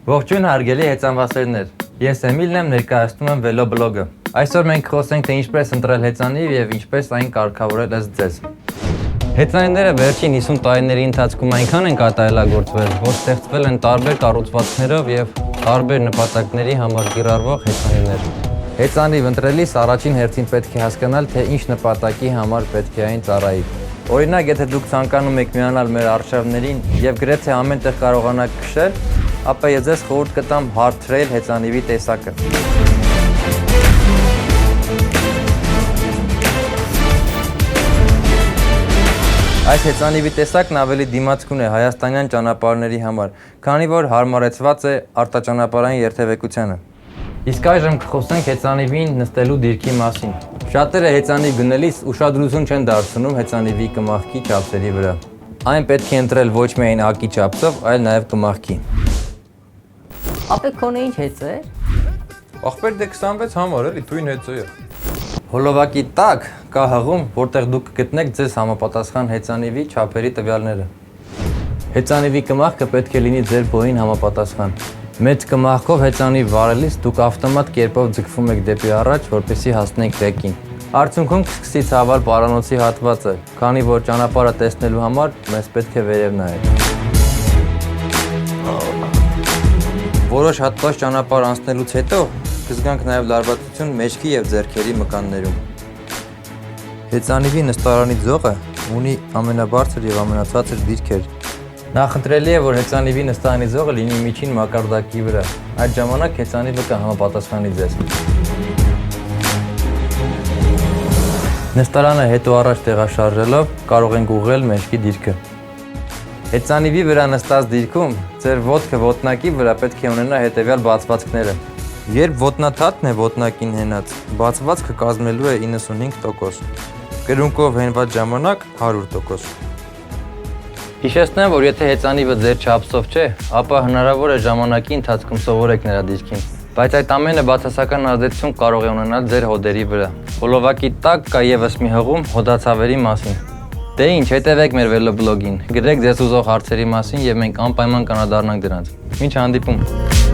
Ողջույն հարգելի հեծանվասերներ, ես Էմիլն եմ, ներկայացնում եմ Վելոբլոգը։ Այսօր մենք խոսենք, թե ինչպես ընտրել հեծանիվ եւ ինչպես այն կարգավորել ըստ ձեզ։ Հեծանիվները վերջին 50 տարիների ընթացքում այնքան են կատարելագործվել, որ ստեղծվել են տարբեր կառուցվածքներով եւ տարբեր նպատակների համար կիրառվող հեծանիվներ։ Հեծանիվ ընտրելիս առաջին հերթին պետք է հասկանալ, թե ինչ նպատակի համար պետք է այն ծառայի։ Օրինակ, եթե դուք ցանկանում եք միանալ մեր արշավներին եւ գրեթե ամեն տեղ կարողանաք քշել, ապա ես ձեզ խորհուրդ կտամ հարթրել հեծանիվի տեսակը։ Այս հեծանիվի տեսակն ավելի դիմացկուն է հայաստանյան ճանապարհների համար, քանի որ հարմարեցված է արտաճանապարհային երթևեկությանը։ Իսկ այժմ կխոսենք հեծանիվին նստելու դիրքի մասին։ Շատերը հեծանիվ գնելիս ուշադրություն չեն դարձնում հեծանիվի կմախքի չափսերի վրա։ Այն պետք է ընտրել ոչ միայն ակի չափսով, այլ նաև կմախքի։ Ապե քոնը ինչ հեծ է։ Ախպեր դե 26 համար էլի, թույն հեծը է։ Հոլովակի տակ կա հղում, որտեղ դուք կգտնեք ձեզ համապատասխան հեծանիվի չափերի տվյալները։ Հեծանիվի կմախքը պետք է լինի ձեր բոյին համապատասխան։ Մեծ կմախքով հեծանիվ վարելիս դուք ավտոմատ կերպով ձգվում եք դեպի առաջ, որպեսզի հասնեք բեկին։ Արդյունքում կսկսի ցավալ պարանոցի հատվածը, քանի որ ճանապարհը տեսնելու համար մեզ պետք է վերև նայել։ Որոշ հատված ճանապարհ անցնելուց հետո կզգանք նաև լարվածություն մեջքի եւ ձեռքերի մկաններում։ Հեծանիվի նստարանի ձողը ունի ամենաբարձր եւ ամենացածր դիրքեր։ Նախընտրելի է, որ հեծանիվի նստարանի ձողը լինի միջին մակարդակի վրա։ Այդ ժամանակ հեծանիվը կհամապատասխանի ձեզ։ Նստարանը հետո առաջ տեղաշարժելով կարող ենք ուղղել մեջքի դիրքը։ Հեծանիվի վրա նստած դիրքում ձեր ոտքը ոտնակի վրա պետք է ունենա հետևյալ բացվածքները։ Երբ ոտնաթաթն է ոտնակին հենած, բացվածքը կազմելու է 95%, կրունկով հենված ժամանակ 100%։ Հիշեցնեմ, որ եթե հեծանիվը ձեր չափսով չէ, ապա հնարավոր է ժամանակի ընթացքում սովորեք նրա դիրքին, բայց այդ ամենը բացասական ազդեցություն կարող է ունենալ ձեր հոդերի վրա։ Հոլովակի տակ կա եւս մի հղում հոդացավերի մասին։ Դե ինչ, հետևեք մեր Վելոբլոգին, գրեք ձեզ ուզող հարցերի մասին եւ մենք անպայման կանադառնանք դրանց։ Մինչ հանդիպում։